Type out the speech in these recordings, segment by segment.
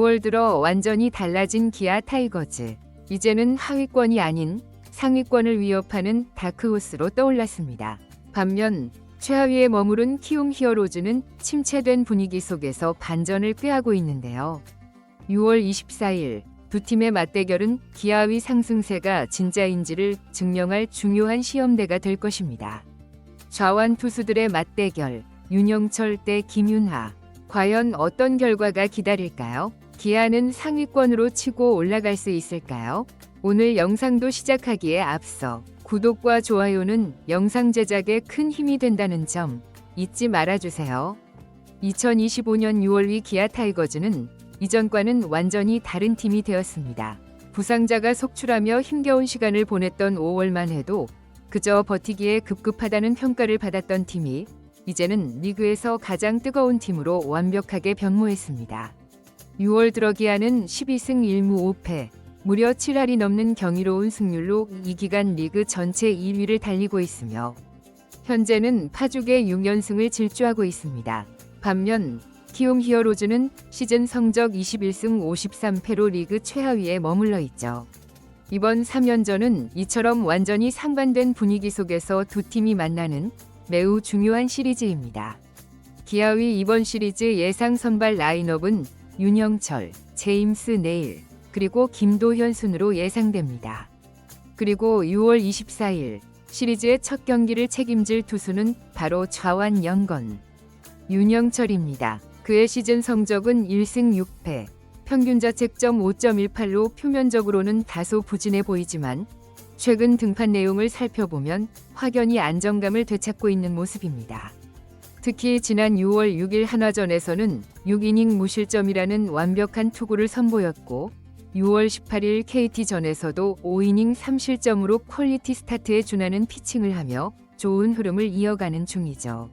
6월 들어 완전히 달라진 기아 타이거즈. 이제는 하위권이 아닌 상위권을 위협하는 다크호스로 떠올랐습니다. 반면 최하위에 머무른 키움 히어로즈는 침체된 분위기 속에서 반전을 꾀하고 있는데요. 6월 24일 두 팀의 맞대결은 기아의 상승세가 진짜인지를 증명할 중요한 시험대가 될 것입니다. 좌완 투수들의 맞대결, 윤영철 대 김윤하. 과연 어떤 결과가 기다릴까요? 기아는 상위권으로 치고 올라갈 수 있을까요? 오늘 영상도 시작하기에 앞서 구독과 좋아요는 영상 제작에 큰 힘이 된다는 점 잊지 말아주세요. 2025년 6월의 기아 타이거즈는 이전과는 완전히 다른 팀이 되었습니다. 부상자가 속출하며 힘겨운 시간을 보냈던 5월만 해도 그저 버티기에 급급하다는 평가를 받았던 팀이 이제는 리그에서 가장 뜨거운 팀으로 완벽하게 변모했습니다. 6월 들어 기아는 12승 1무 5패, 무려 7할이 넘는 경이로운 승률로 이 기간 리그 전체 2위를 달리고 있으며 현재는 파죽의 6연승을 질주하고 있습니다. 반면 키움 히어로즈는 시즌 성적 21승 53패로 리그 최하위에 머물러 있죠. 이번 3연전은 이처럼 완전히 상반된 분위기 속에서 두 팀이 만나는 매우 중요한 시리즈입니다. 기아의 이번 시리즈 예상 선발 라인업은 윤영철, 제임스 네일, 그리고 김도현 순으로 예상됩니다. 그리고 6월 24일 시리즈의 첫 경기를 책임질 투수는 바로 좌완 연건 윤영철입니다. 그의 시즌 성적은 1승 6패, 평균 자책점 5.18로 표면적으로는 다소 부진해 보이지만 최근 등판 내용을 살펴보면 확연히 안정감을 되찾고 있는 모습입니다. 특히 지난 6월 6일 한화전에서는 6이닝 무실점이라는 완벽한 투구를 선보였고 6월 18일 KT전에서도 5이닝 3실점으로 퀄리티 스타트에 준하는 피칭을 하며 좋은 흐름을 이어가는 중이죠.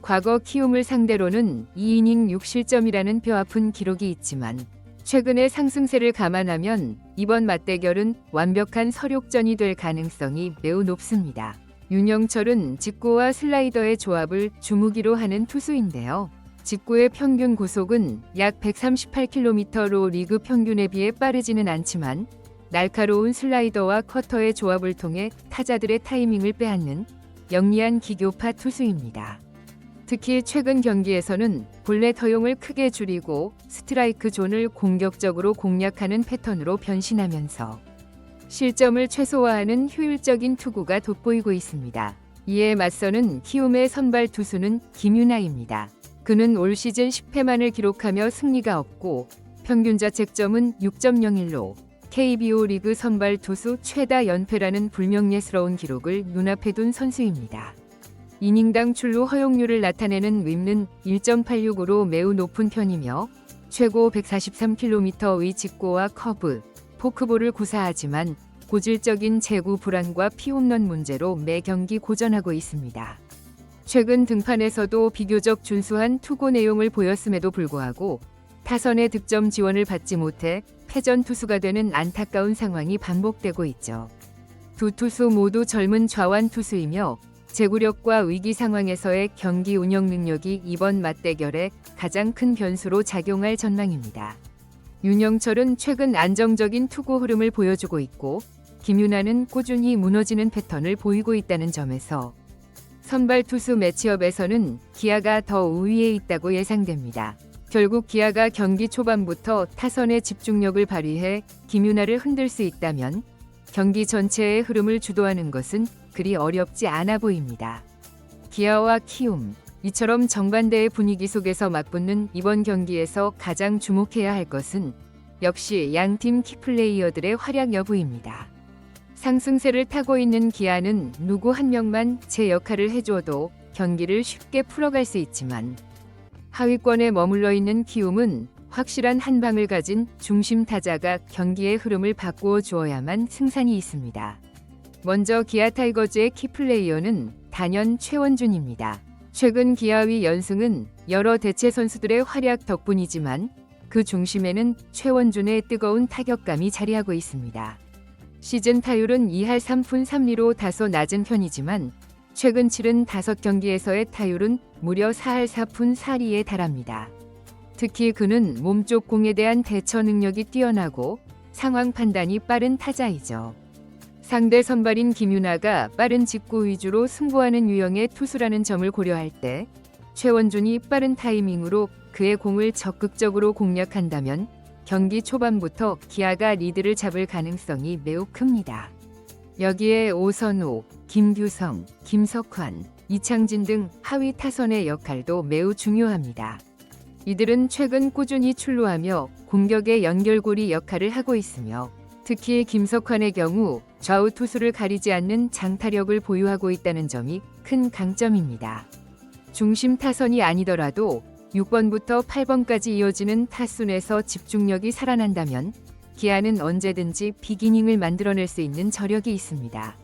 과거 키움을 상대로는 2이닝 6실점이라는 뼈아픈 기록이 있지만 최근의 상승세를 감안하면 이번 맞대결은 완벽한 설욕전이 될 가능성이 매우 높습니다. 윤영철은 직구와 슬라이더의 조합을 주무기로 하는 투수인데요. 직구의 평균 구속은 약 138km로 리그 평균에 비해 빠르지는 않지만 날카로운 슬라이더와 커터의 조합을 통해 타자들의 타이밍을 빼앗는 영리한 기교파 투수입니다. 특히 최근 경기에서는 볼넷 허용을 크게 줄이고 스트라이크 존을 공격적으로 공략하는 패턴으로 변신하면서 실점을 최소화하는 효율적인 투구가 돋보이고 있습니다. 이에 맞서는 키움의 선발 투수는 김윤하입니다. 그는 올 시즌 10패만을 기록하며 승리가 없고 평균 자책점은 6.01로 KBO 리그 선발 투수 최다 연패라는 불명예스러운 기록을 눈앞에 둔 선수입니다. 이닝당 출루 허용률을 나타내는 윕는 1.86으로 매우 높은 편이며 최고 143km의 직구와 커브, 포크볼을 구사하지만 고질적인 제구 불안과 피홈런 문제로 매 경기 고전하고 있습니다. 최근 등판에서도 비교적 준수한 투구 내용을 보였음에도 불구하고 타선의 득점 지원을 받지 못해 패전 투수가 되는 안타까운 상황이 반복되고 있죠. 두 투수 모두 젊은 좌완 투수이며 제구력과 위기 상황에서의 경기 운영 능력이 이번 맞대결에 가장 큰 변수로 작용할 전망입니다. 윤영철은 최근 안정적인 투구 흐름을 보여주고 있고 김윤하는 꾸준히 무너지는 패턴을 보이고 있다는 점에서 선발 투수 매치업에서는 기아가 더 우위에 있다고 예상됩니다. 결국 기아가 경기 초반부터 타선의 집중력을 발휘해 김윤하를 흔들 수 있다면 경기 전체의 흐름을 주도하는 것은 그리 어렵지 않아 보입니다. 기아와 키움, 이처럼 정반대의 분위기 속에서 맞붙는 이번 경기에서 가장 주목해야 할 것은 역시 양팀 키플레이어들의 활약 여부입니다. 상승세를 타고 있는 기아는 누구 한 명만 제 역할을 해줘도 경기를 쉽게 풀어갈 수 있지만 하위권에 머물러 있는 키움은 확실한 한 방을 가진 중심 타자가 경기의 흐름을 바꾸어 주어야만 승산이 있습니다. 먼저 기아 타이거즈의 키플레이어는 단연 최원준입니다. 최근 기아의 연승은 여러 대체 선수들의 활약 덕분이지만 그 중심에는 최원준의 뜨거운 타격감이 자리하고 있습니다. 시즌 타율은 2할 3푼 3리로 다소 낮은 편이지만 최근 치른 5경기에서의 타율은 무려 4할 4푼 4리에 달합니다. 특히 그는 몸쪽 공에 대한 대처 능력이 뛰어나고 상황 판단이 빠른 타자이죠. 상대 선발인 김윤아가 빠른 직구 위주로 승부하는 유형의 투수라는 점을 고려할 때 최원준이 빠른 타이밍으로 그의 공을 적극적으로 공략한다면 경기 초반부터 기아가 리드를 잡을 가능성이 매우 큽니다. 여기에 오선호, 김규성, 김석환, 이창진 등 하위 타선의 역할도 매우 중요합니다. 이들은 최근 꾸준히 출루하며 공격의 연결고리 역할을 하고 있으며 특히 김석환의 경우 좌우 투수를 가리지 않는 장타력을 보유하고 있다는 점이 큰 강점입니다. 중심 타선이 아니더라도 6번부터 8번까지 이어지는 타순에서 집중력이 살아난다면 기아는 언제든지 비기닝을 만들어낼 수 있는 저력이 있습니다.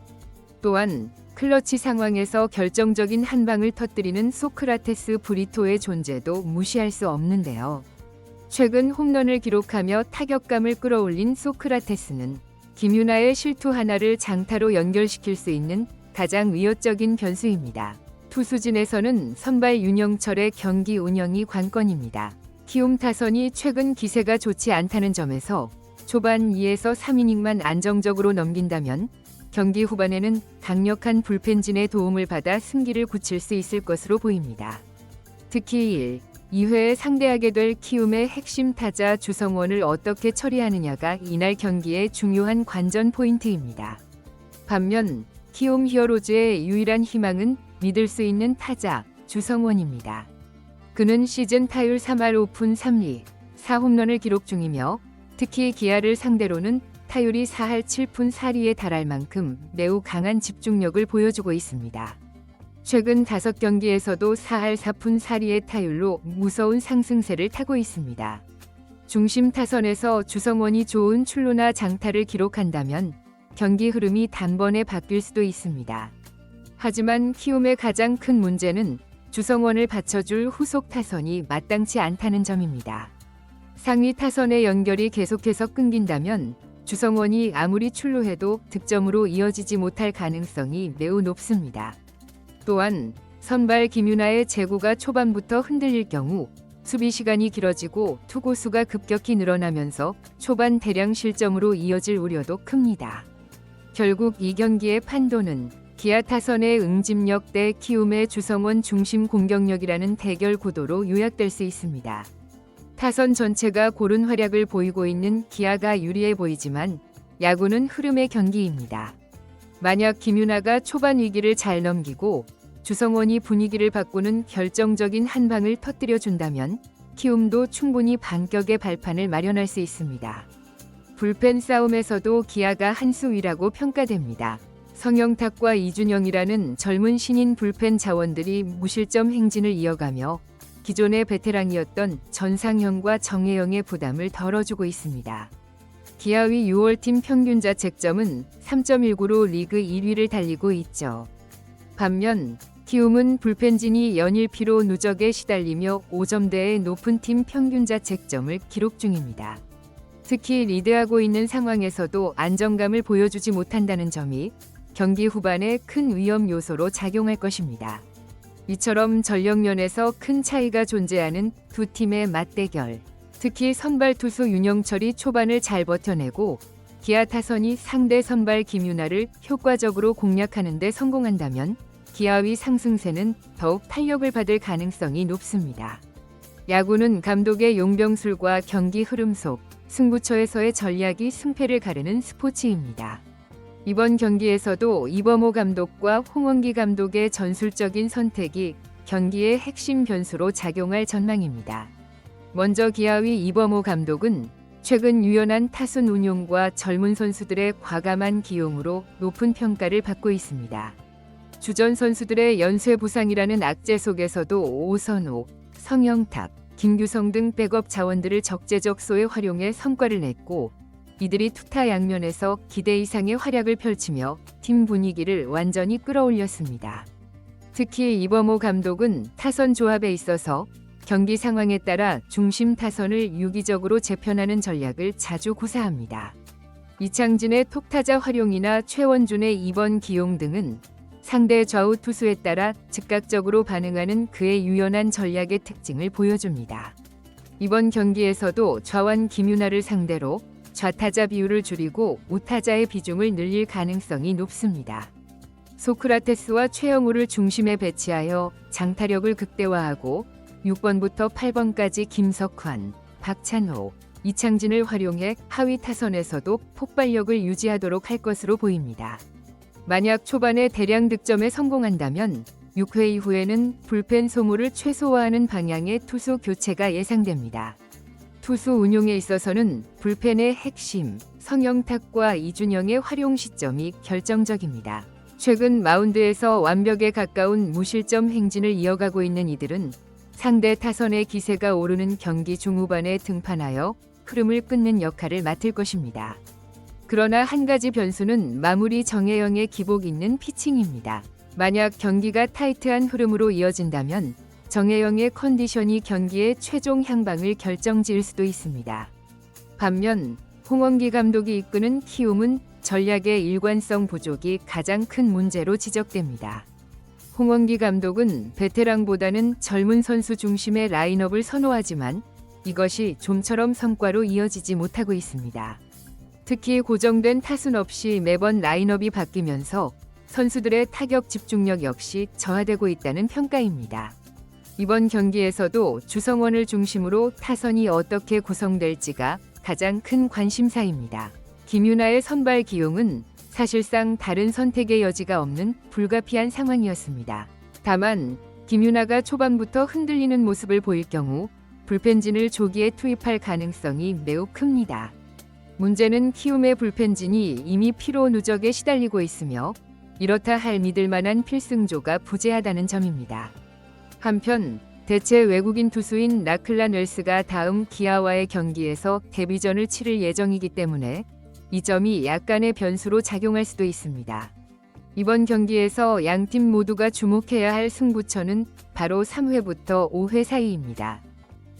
또한 클러치 상황에서 결정적인 한 방을 터뜨리는 소크라테스 브리토의 존재도 무시할 수 없는데요. 최근 홈런을 기록하며 타격감을 끌어올린 소크라테스는 김윤아의 실투 하나를 장타로 연결시킬 수 있는 가장 위협적인 변수입니다. 투수진에서는 선발 윤영철의 경기 운영이 관건입니다. 키움 타선이 최근 기세가 좋지 않다는 점에서 초반 2에서 3이닝만 안정적으로 넘긴다면 경기 후반에는 강력한 불펜진의 도움을 받아 승기를 굳힐 수 있을 것으로 보입니다. 특히 1, 2회에 상대하게 될 키움의 핵심 타자 주성원을 어떻게 처리하느냐가 이날 경기의 중요한 관전 포인트입니다. 반면 키움 히어로즈의 유일한 희망은 믿을 수 있는 타자 주성원입니다. 그는 시즌 타율 3할 5푼 3리, 4홈런을 기록 중이며 특히 기아를 상대로는 타율이 4할 7푼 4리에 달할 만큼 매우 강한 집중력을 보여주고 있습니다. 최근 5경기에서도 4할 4푼 4리의 타율로 무서운 상승세를 타고 있습니다. 중심 타선에서 주성원이 좋은 출루나 장타를 기록한다면 경기 흐름이 단번에 바뀔 수도 있습니다. 하지만 키움의 가장 큰 문제는 주성원을 받쳐줄 후속 타선이 마땅치 않다는 점입니다. 상위 타선의 연결이 계속해서 끊긴다면 주성원이 아무리 출루해도 득점으로 이어지지 못할 가능성이 매우 높습니다. 또한 선발 김윤아의 제구가 초반부터 흔들릴 경우 수비 시간이 길어지고 투구수가 급격히 늘어나면서 초반 대량 실점으로 이어질 우려도 큽니다. 결국 이 경기의 판도는 기아 타선의 응집력 대 키움의 주성원 중심 공격력이라는 대결 구도로 요약될 수 있습니다. 타선 전체가 고른 활약을 보이고 있는 기아가 유리해 보이지만 야구는 흐름의 경기입니다. 만약 김윤아가 초반 위기를 잘 넘기고 주성원이 분위기를 바꾸는 결정적인 한 방을 터뜨려 준다면 키움도 충분히 반격의 발판을 마련할 수 있습니다. 불펜 싸움에서도 기아가 한 수 위라고 평가됩니다. 성영탁과 이준영이라는 젊은 신인 불펜 자원들이 무실점 행진을 이어가며 기존의 베테랑이었던 전상현과 정혜영의 부담을 덜어주고 있습니다. 기아의 6월 팀 평균 자책점은 3.19로 리그 1위를 달리고 있죠. 반면 키움은 불펜진이 연일 피로 누적에 시달리며 5점대의 높은 팀 평균 자책점을 기록 중입니다. 특히 리드하고 있는 상황에서도 안정감을 보여주지 못한다는 점이 경기 후반에 큰 위험 요소로 작용할 것입니다. 이처럼 전력면에서 큰 차이가 존재하는 두 팀의 맞대결, 특히 선발 투수 윤영철이 초반을 잘 버텨내고 기아 타선이 상대 선발 김윤아를 효과적으로 공략하는 데 성공한다면 기아의 상승세는 더욱 탄력을 받을 가능성이 높습니다. 야구는 감독의 용병술과 경기 흐름 속 승부처에서의 전략이 승패를 가르는 스포츠입니다. 이번 경기에서도 이범호 감독과 홍원기 감독의 전술적인 선택이 경기의 핵심 변수로 작용할 전망입니다. 먼저 기아의 이범호 감독은 최근 유연한 타순 운용과 젊은 선수들의 과감한 기용으로 높은 평가를 받고 있습니다. 주전 선수들의 연쇄 부상이라는 악재 속에서도 오선호, 성영탁, 김규성 등 백업 자원들을 적재적소에 활용해 성과를 냈고 이들이 투타 양면에서 기대 이상의 활약을 펼치며 팀 분위기를 완전히 끌어올렸습니다. 특히 이범호 감독은 타선 조합에 있어서 경기 상황에 따라 중심 타선을 유기적으로 재편하는 전략을 자주 구사합니다. 이창진의 톱타자 활용이나 최원준의 2번 기용 등은 상대 좌우 투수에 따라 즉각적으로 반응하는 그의 유연한 전략의 특징을 보여줍니다. 이번 경기에서도 좌완 김윤아를 상대로 좌타자 비율을 줄이고 우타자의 비중을 늘릴 가능성이 높습니다. 소크라테스와 최영우를 중심에 배치하여 장타력을 극대화하고 6번부터 8번까지 김석환, 박찬호, 이창진을 활용해 하위 타선에서도 폭발력을 유지하도록 할 것으로 보입니다. 만약 초반에 대량 득점에 성공한다면 6회 이후에는 불펜 소모를 최소화하는 방향의 투수 교체가 예상됩니다. 투수 운용에 있어서는 불펜의 핵심, 성영탁과 이준영의 활용 시점이 결정적입니다. 최근 마운드에서 완벽에 가까운 무실점 행진을 이어가고 있는 이들은 상대 타선의 기세가 오르는 경기 중후반에 등판하여 흐름을 끊는 역할을 맡을 것입니다. 그러나 한 가지 변수는 마무리 정혜영의 기복 있는 피칭입니다. 만약 경기가 타이트한 흐름으로 이어진다면 정혜영의 컨디션이 경기의 최종 향방을 결정지을 수도 있습니다. 반면 홍원기 감독이 이끄는 키움은 전략의 일관성 부족이 가장 큰 문제로 지적됩니다. 홍원기 감독은 베테랑보다는 젊은 선수 중심의 라인업을 선호하지만 이것이 좀처럼 성과로 이어지지 못하고 있습니다. 특히 고정된 타순 없이 매번 라인업이 바뀌면서 선수들의 타격 집중력 역시 저하되고 있다는 평가입니다. 이번 경기에서도 주성원을 중심으로 타선이 어떻게 구성될지가 가장 큰 관심사입니다. 김윤아의 선발 기용은 사실상 다른 선택의 여지가 없는 불가피한 상황이었습니다. 다만 김윤아가 초반부터 흔들리는 모습을 보일 경우 불펜진을 조기에 투입할 가능성이 매우 큽니다. 문제는 키움의 불펜진이 이미 피로 누적에 시달리고 있으며 이렇다 할 믿을 만한 필승조가 부재하다는 점입니다. 한편 대체 외국인 투수인 라클란 웰스가 다음 기아와의 경기에서 데뷔전을 치를 예정이기 때문에 이 점이 약간의 변수로 작용할 수도 있습니다. 이번 경기에서 양팀 모두가 주목해야 할 승부처는 바로 3회부터 5회 사이입니다.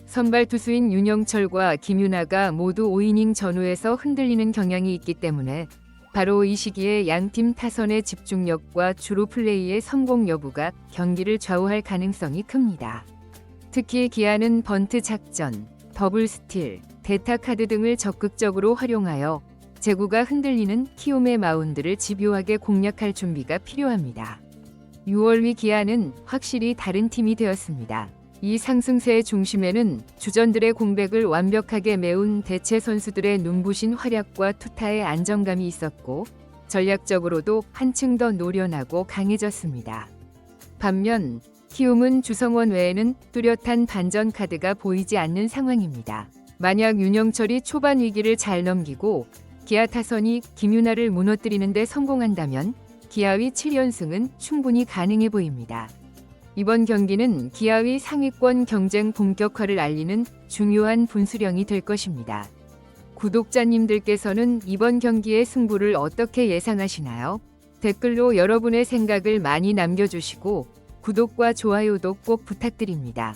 선발 투수인 윤영철과 김윤아가 모두 5이닝 전후에서 흔들리는 경향이 있기 때문에 바로 이 시기에 양팀 타선의 집중력과 주루 플레이의 성공 여부가 경기를 좌우할 가능성이 큽니다. 특히 기아는 번트 작전, 더블 스틸, 대타 카드 등을 적극적으로 활용하여 제구가 흔들리는 키움의 마운드를 집요하게 공략할 준비가 필요합니다. 6월 위 기아는 확실히 다른 팀이 되었습니다. 이 상승세의 중심에는 주전들의 공백을 완벽하게 메운 대체 선수들의 눈부신 활약과 투타의 안정감이 있었고 전략적으로도 한층 더 노련하고 강해졌습니다. 반면 키움은 주성원 외에는 뚜렷한 반전 카드가 보이지 않는 상황입니다. 만약 윤영철이 초반 위기를 잘 넘기고 기아 타선이 김윤아를 무너뜨리는 데 성공한다면 기아의 7연승은 충분히 가능해 보입니다. 이번 경기는 기아의 상위권 경쟁 본격화를 알리는 중요한 분수령이 될 것입니다. 구독자님들께서는 이번 경기의 승부를 어떻게 예상하시나요? 댓글로 여러분의 생각을 많이 남겨주시고 구독과 좋아요도 꼭 부탁드립니다.